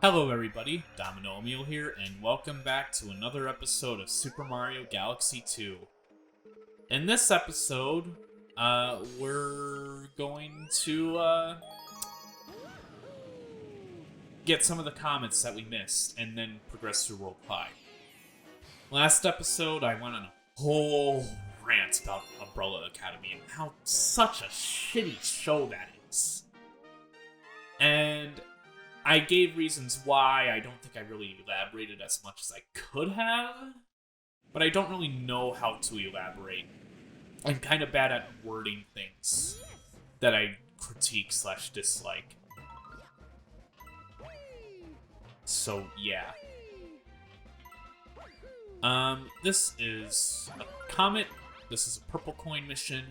Hello everybody, Dominomial here, and welcome back to another episode of Super Mario Galaxy 2. In this episode, we're going to, get some of the comments that we missed, and then progress through World Pie. Last episode, I went on a whole rant about Umbrella Academy and how such a shitty show that is. And I gave reasons why. I don't think I really elaborated as much as I could have, but I don't really know how to elaborate. I'm kind of bad at wording things that I critique / dislike. So, yeah. This is a comet. This is a purple coin mission.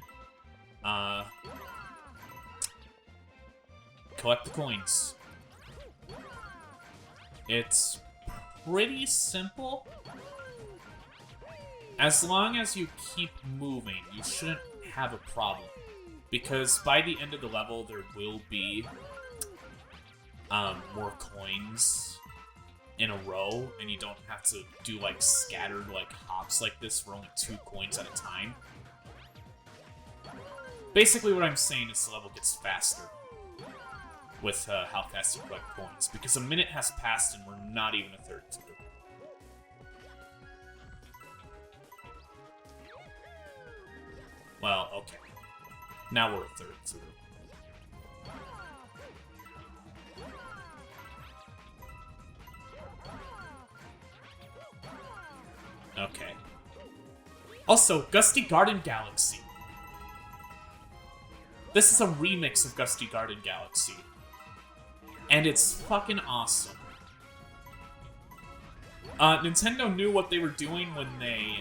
Collect the coins. It's pretty simple. As long as you keep moving, you shouldn't have a problem. Because by the end of the level, there will be more coins in a row, and you don't have to do like scattered like hops like this for only 2 coins at a time. Basically what I'm saying is the level gets faster with how fast you collect coins, because a minute has passed and we're not even a third through. Well, okay. Now we're a third through. Okay. Also, Gusty Garden Galaxy. This is a remix of Gusty Garden Galaxy. And it's fucking awesome. Nintendo knew what they were doing when they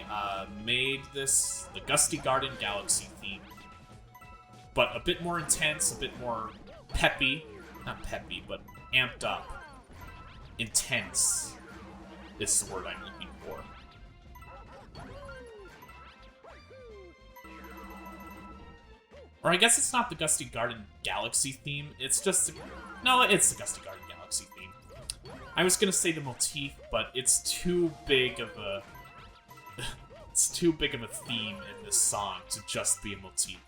made this the Gusty Garden Galaxy theme. But a bit more intense, a bit more peppy. Not peppy, but amped up. Intense is the word I'm looking for. Or I guess it's not the Gusty Garden Galaxy theme, it's just no, it's the Gusty Garden Galaxy theme. I was gonna say the motif, but it's too big of a it's too big of a theme in this song to just be a motif.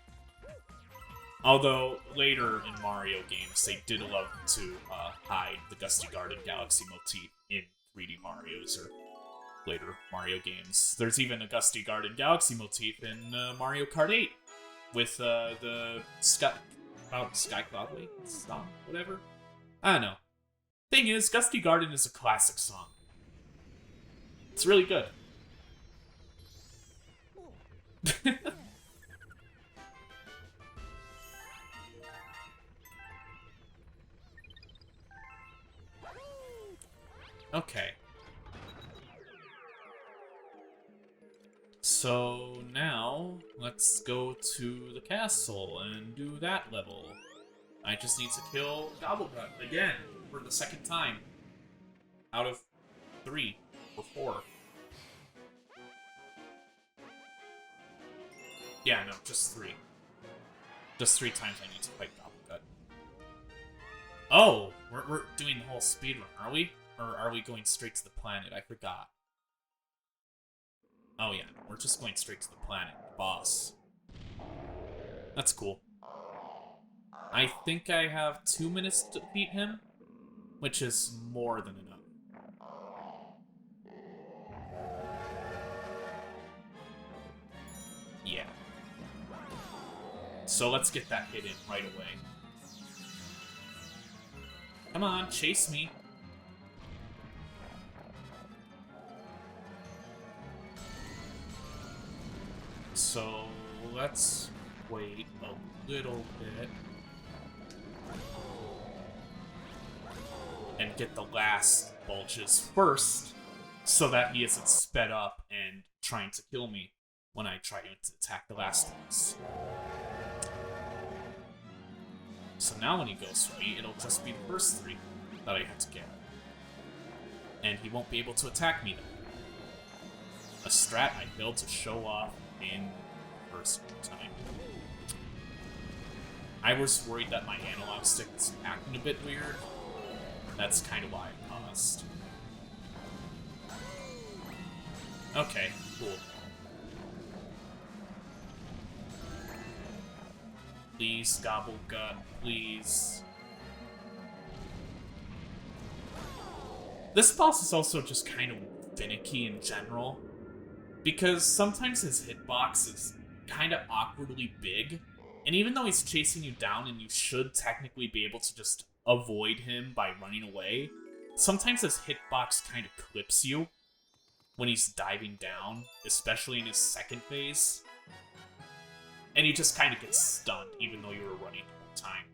Although later in Mario games, they did love to hide the Gusty Garden Galaxy motif in 3D Marios or later Mario games. There's even a Gusty Garden Galaxy motif in Mario Kart 8 with the Sky Cloud Lake song, whatever. I don't know. Thing is, Gusty Garden is a classic song. It's really good. Okay. So now, let's go to the castle and do that level. I just need to kill Gobblegut again for the second time. Out of 3 or 4. Yeah, no, just 3. Just 3 times I need to fight Gobblegut. Oh, we're doing the whole speedrun, are we? Or are we going straight to the planet? I forgot. Oh yeah, we're just going straight to the planet, boss. That's cool. I think I have 2 minutes to beat him, which is more than enough. Yeah. So let's get that hit in right away. Come on, chase me. So let's wait a little bit and get the last bulges first so that he isn't sped up and trying to kill me when I try to attack the last ones. So now when he goes for me, it'll just be the first 3 that I have to get. And he won't be able to attack me then. A strat I failed to show off in the first time. I was worried that my analog stick was acting a bit weird, That's kind of why I paused. Okay, cool. Please, Gobble Gut, please. This boss is also just kind of finicky in general, because sometimes his hitbox is kind of awkwardly big, and even though he's chasing you down and you should technically be able to just avoid him by running away, sometimes his hitbox kind of clips you when he's diving down, especially in his second phase, and you just kind of get stunned even though you were running the whole time.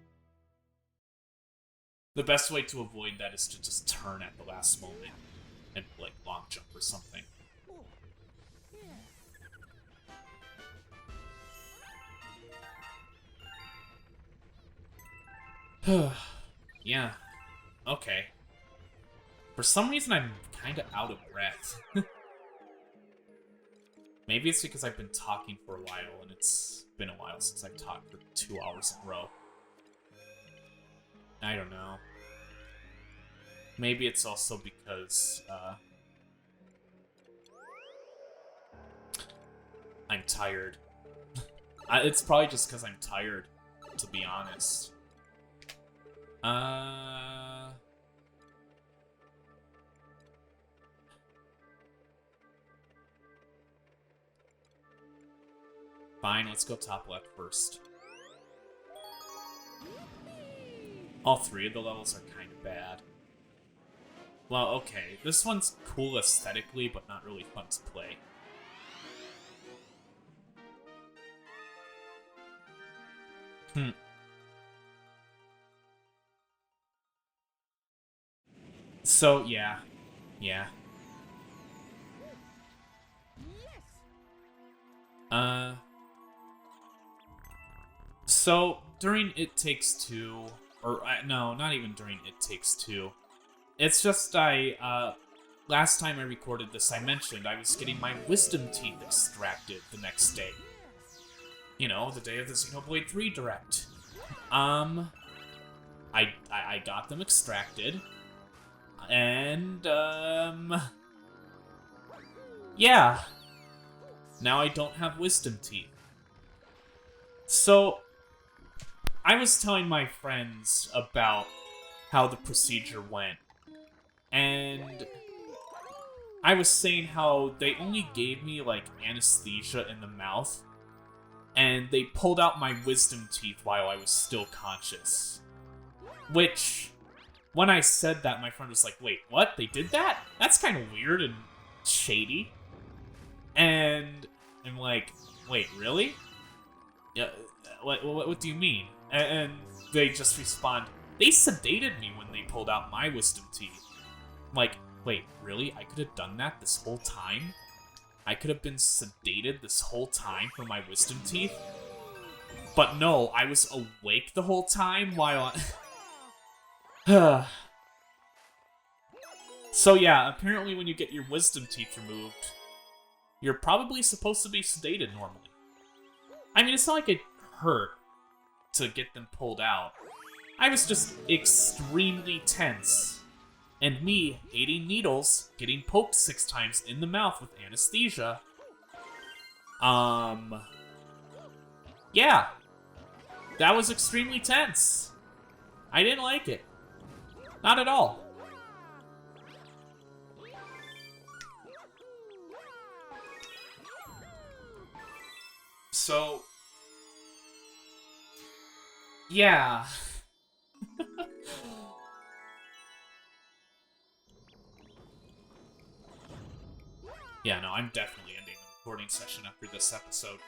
The best way to avoid that is to just turn at the last moment and, like, long jump or something. Yeah. Okay. For some reason, I'm kind of out of breath. Maybe it's because I've been talking for a while, and it's been a while since I've talked for 2 hours in a row. I don't know. Maybe it's also because, I'm tired. It's probably just because I'm tired, to be honest. Fine, let's go top left first. All 3 of the levels are kind of bad. Well, okay, this one's cool aesthetically, but not really fun to play. So, yeah. So, during It Takes Two, or, no, not even during It Takes Two. It's just last time I recorded this, I mentioned I was getting my wisdom teeth extracted the next day. You know, the day of the Xenoblade 3 Direct. I got them extracted. And, yeah. Now I don't have wisdom teeth. So, I was telling my friends about how the procedure went. And I was saying how they only gave me, like, anesthesia in the mouth, and they pulled out my wisdom teeth while I was still conscious. Which, when I said that, my friend was like, wait, what? They did that? That's kind of weird and shady. And I'm like, wait, really? Yeah, what do you mean? And they just respond, they sedated me when they pulled out my wisdom teeth. I'm like, wait, really? I could have done that this whole time? I could have been sedated this whole time for my wisdom teeth? But no, I was awake the whole time while So yeah, apparently when you get your wisdom teeth removed, you're probably supposed to be sedated normally. I mean, it's not like it hurt to get them pulled out. I was just extremely tense. And me, hating needles, getting poked 6 times in the mouth with anesthesia. Yeah. That was extremely tense. I didn't like it. Not at all. So... yeah. Yeah, no, I'm definitely ending the recording session after this episode.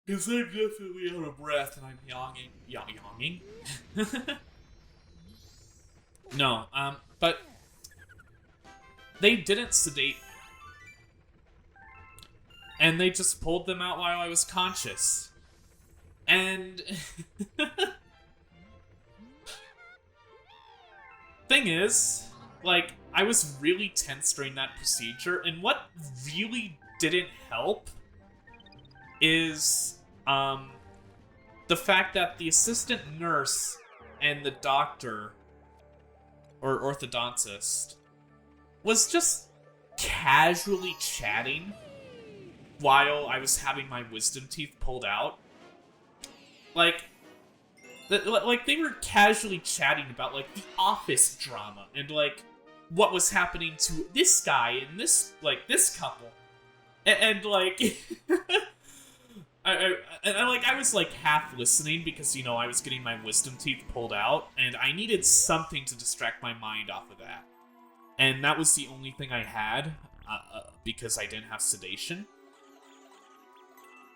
Because I'm definitely out of breath and I'm yawning. No, but they didn't sedate me. And they just pulled them out while I was conscious. And... thing is, like, I was really tense during that procedure, and what really didn't help is, the the fact that the assistant nurse and the doctor, or orthodontist, was just casually chatting while I was having my wisdom teeth pulled out. Like, they were casually chatting about, like, the office drama and, like, what was happening to this guy and this, like, this couple. And like, I was, like, half listening because, you know, I was getting my wisdom teeth pulled out, and I needed something to distract my mind off of that. And that was the only thing I had, because I didn't have sedation.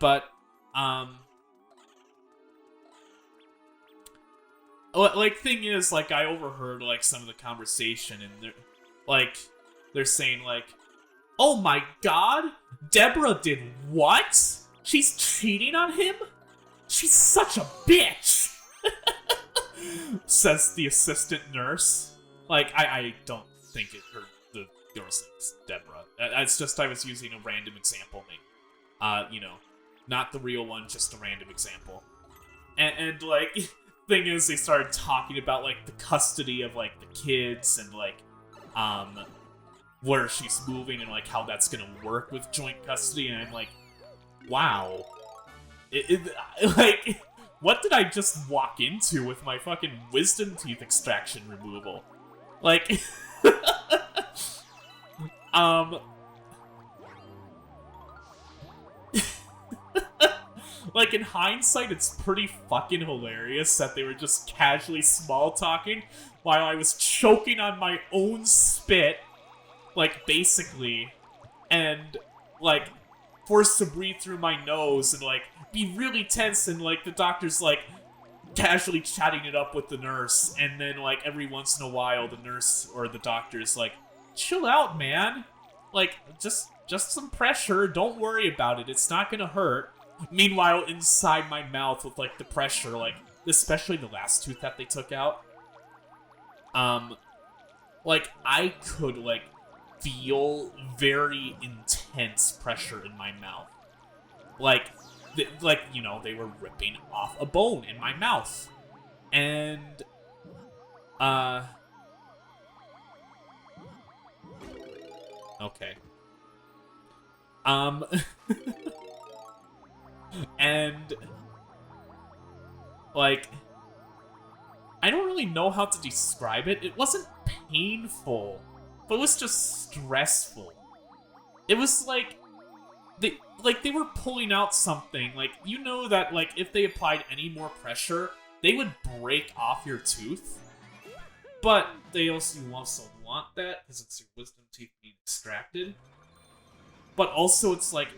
But, like, thing is, like, I overheard, like, some of the conversation, and they're saying, like, oh my god, Deborah did what? She's cheating on him? She's such a bitch! Says the assistant nurse. Like, I don't think the girl's name's Deborah. It's just I was using a random example name. You know, not the real one, just a random example. And like, thing is, they started talking about, like, the custody of, like, the kids and, like, where she's moving and, like, how that's gonna work with joint custody, and I'm like, wow. Like, what did I just walk into with my fucking wisdom teeth extraction removal? Like, like, in hindsight, it's pretty fucking hilarious that they were just casually small-talking while I was choking on my own spit, like, basically, and, like, forced to breathe through my nose and, like, be really tense, and, like, the doctor's, like, casually chatting it up with the nurse, and then, like, every once in a while, the nurse or the doctor's like, chill out, man. Like, just some pressure, don't worry about it, it's not gonna hurt. Meanwhile, inside my mouth with, like, the pressure, like, especially the last tooth that they took out, like, I could, like, feel very intense pressure in my mouth. Like, you know, they were ripping off a bone in my mouth. And, okay. And, like, I don't really know how to describe it. It wasn't painful, but it was just stressful. It was like, they were pulling out something. Like, you know that, like, if they applied any more pressure, they would break off your tooth. But you also want that, because it's your wisdom teeth being extracted. But also, it's like,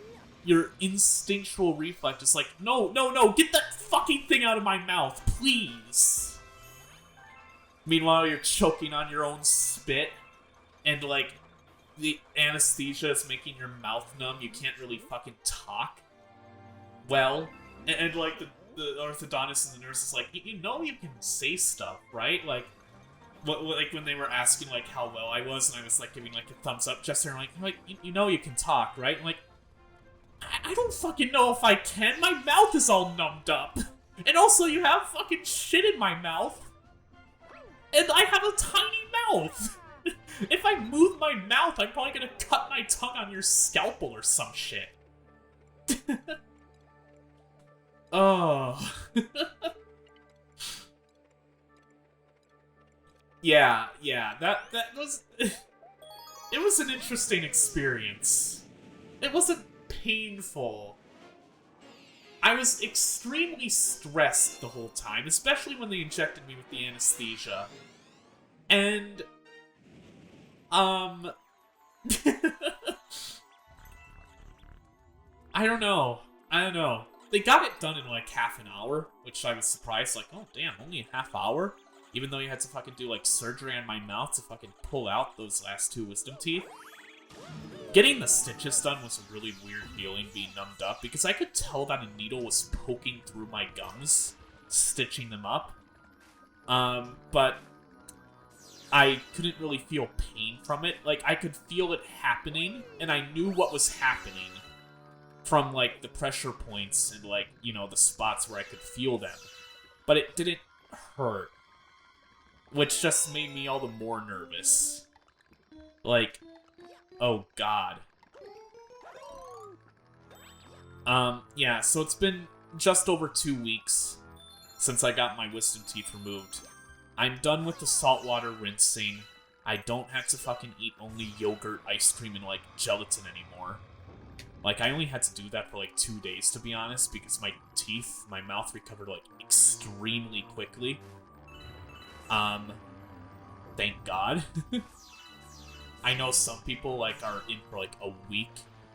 your instinctual reflex is like, no, get that fucking thing out of my mouth, please. Meanwhile, you're choking on your own spit, and, like, the anesthesia is making your mouth numb, you can't really fucking talk well. And like, the orthodontist and the nurse is like, you know you can say stuff, right? Like, like when they were asking, like, how well I was, and I was, like, giving, like, a thumbs up gesture, and like you know you can talk, right? And, like, I don't fucking know if I can. My mouth is all numbed up. And also, you have fucking shit in my mouth. And I have a tiny mouth. If I move my mouth, I'm probably gonna cut my tongue on your scalpel or some shit. Oh. Yeah, that was... It was an interesting experience. It wasn't painful. I was extremely stressed the whole time, especially when they injected me with the anesthesia. And, I don't know. They got it done in, like, half an hour, which I was surprised, like, oh, damn, only a half hour? Even though you had to fucking do, like, surgery on my mouth to fucking pull out those last 2 wisdom teeth. Getting the stitches done was a really weird feeling, being numbed up, because I could tell that a needle was poking through my gums, stitching them up. But I couldn't really feel pain from it. Like, I could feel it happening, and I knew what was happening from, like, the pressure points and, like, you know, the spots where I could feel them. But it didn't hurt, which just made me all the more nervous. Like, oh god. Yeah, so it's been just over 2 weeks since I got my wisdom teeth removed. I'm done with the saltwater rinsing. I don't have to fucking eat only yogurt, ice cream, and, like, gelatin anymore. Like, I only had to do that for, like, 2 days, to be honest, because my teeth, my mouth recovered, like, extremely quickly. Thank God. I know some people, like, are in for, like, a week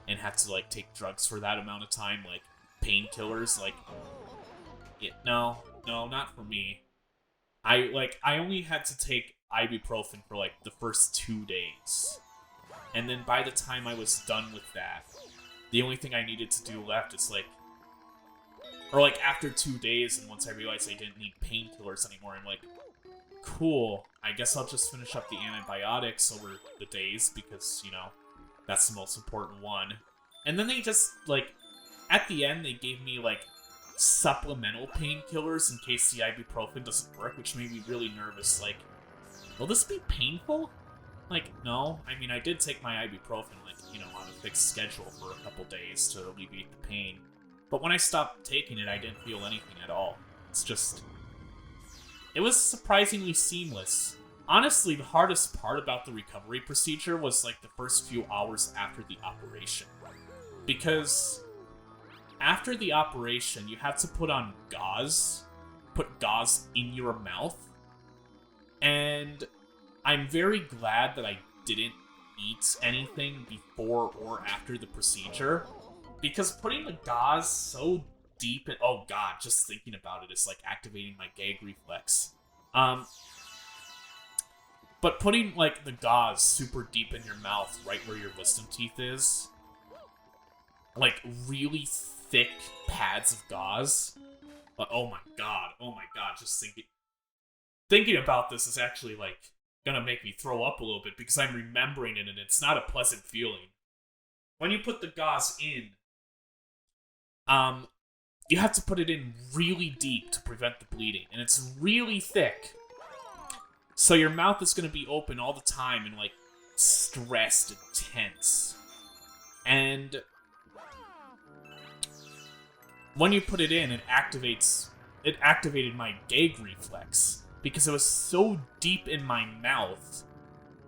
and have to, like, take drugs for that amount of time, like, painkillers, like... Yeah, no, not for me. I only had to take ibuprofen for, like, the first 2 days. And then by the time I was done with that, the only thing I needed to do left is, like... Or, like, after 2 days, and once I realized I didn't need painkillers anymore, I'm like, cool, I guess I'll just finish up the antibiotics over the days, because, you know, that's the most important one. And then they just, like, at the end, they gave me, like, supplemental painkillers in case the ibuprofen doesn't work, which made me really nervous. Like, will this be painful? Like, no. I mean, I did take my ibuprofen, like, you know, on a fixed schedule for a couple days to alleviate the pain. But when I stopped taking it, I didn't feel anything at all. It's just... It was surprisingly seamless. Honestly, the hardest part about the recovery procedure was, like, the first few hours after the operation. Because after the operation, you have to put on gauze. Put gauze in your mouth. And I'm very glad that I didn't eat anything before or after the procedure. Because putting the gauze so deep in... Oh god, just thinking about it is like activating my gag reflex. But putting, like, the gauze super deep in your mouth, right where your wisdom teeth is, like, really thick pads of gauze. Oh my god, just thinking about this is actually, like, gonna make me throw up a little bit, because I'm remembering it, and it's not a pleasant feeling. When you put the gauze in, you have to put it in really deep to prevent the bleeding, and it's really thick. So your mouth is going to be open all the time and, like, stressed and tense. And when you put it in, it activated my gag reflex, because it was so deep in my mouth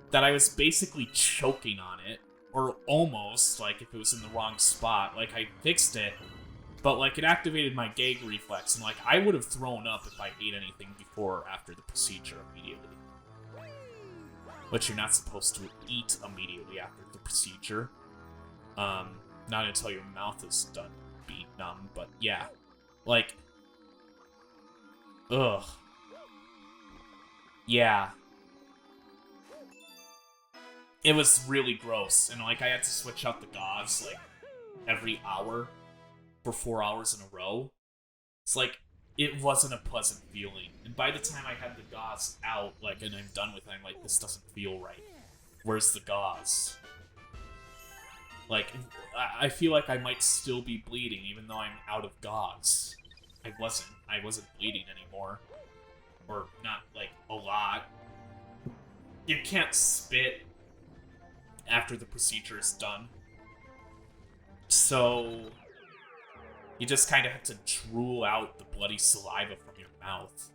that I was basically choking on it, or almost, like, if it was in the wrong spot. Like, I fixed it, but, like, it activated my gag reflex, and, like, I would have thrown up if I ate anything before or after the procedure immediately. Which you're not supposed to eat immediately after the procedure. Not until your mouth is done being numb, but yeah. Like, ugh. Yeah. It was really gross, and, like, I had to switch out the gauze, like, every hour for 4 hours in a row. It's like, it wasn't a pleasant feeling. And by the time I had the gauze out, like, and I'm done with it, I'm like, this doesn't feel right. Where's the gauze? Like, I feel like I might still be bleeding, even though I'm out of gauze. I wasn't bleeding anymore. Or not, like, a lot. You can't spit after the procedure is done. So you just kind of have to drool out the bloody saliva from your mouth.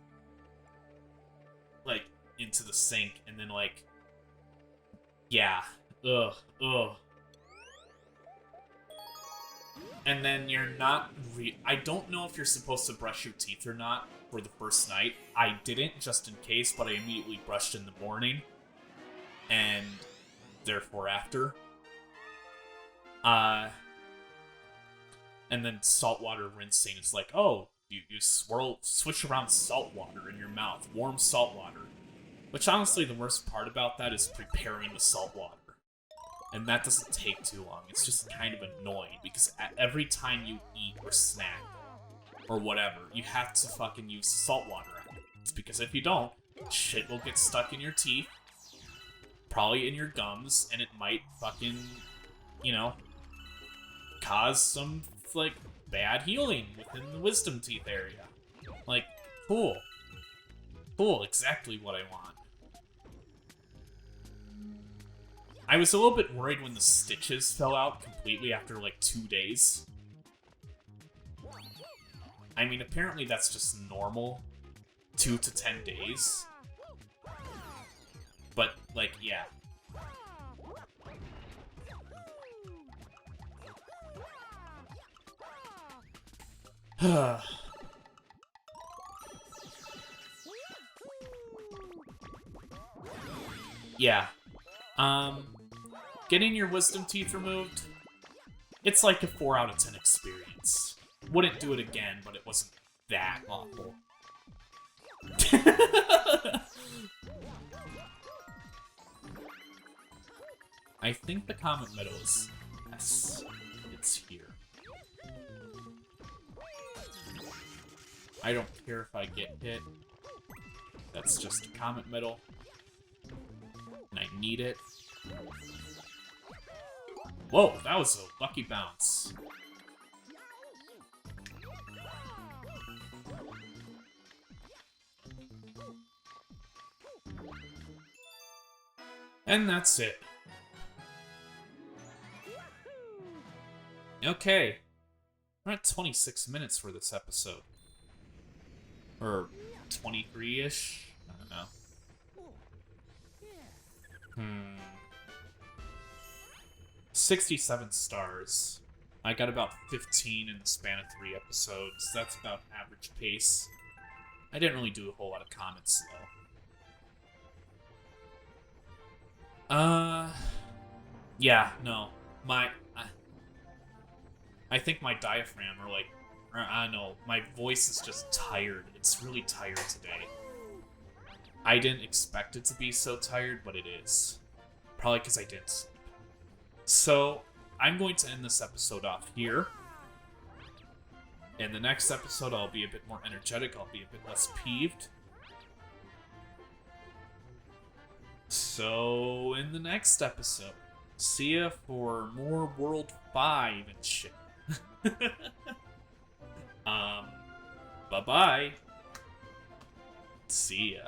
Like, into the sink, and then, like... Yeah. Ugh. And then you're not I don't know if you're supposed to brush your teeth or not for the first night. I didn't, just in case, but I immediately brushed in the morning. And therefore after. And then saltwater rinsing is like, oh, you switch around salt water in your mouth, warm salt water. Which, honestly, the worst part about that is preparing the salt water. And that doesn't take too long. It's just kind of annoying, because every time you eat or snack, or whatever, you have to fucking use salt water afterwards. Because if you don't, shit will get stuck in your teeth, probably in your gums, and it might fucking, you know, cause some, like, bad healing within the wisdom teeth area. Like, cool. Cool, exactly what I want. I was a little bit worried when the stitches fell out completely after, like, 2 days. I mean, apparently that's just normal. 2 to 10 days. But, like, yeah. Yeah. Getting your wisdom teeth removed, it's like a 4 out of 10 experience. Wouldn't do it again, but it wasn't that awful. I think the Comet Medal is... Yes, it's here. I don't care if I get hit. That's just a Comet Medal. And I need it. Whoa, that was a lucky bounce. And that's it. Okay. We're at 26 minutes for this episode. Or 23-ish? I don't know. 67 stars. I got about 15 in the span of 3 episodes. That's about average pace. I didn't really do a whole lot of comments, though. Yeah, no. I think my diaphragm, or like, I don't know, my voice is just tired. It's really tired today. I didn't expect it to be so tired, but it is. Probably because I didn't sleep. So, I'm going to end this episode off here. In the next episode, I'll be a bit more energetic. I'll be a bit less peeved. So, in the next episode, see ya for more World 5 and shit. Bye-bye. See ya.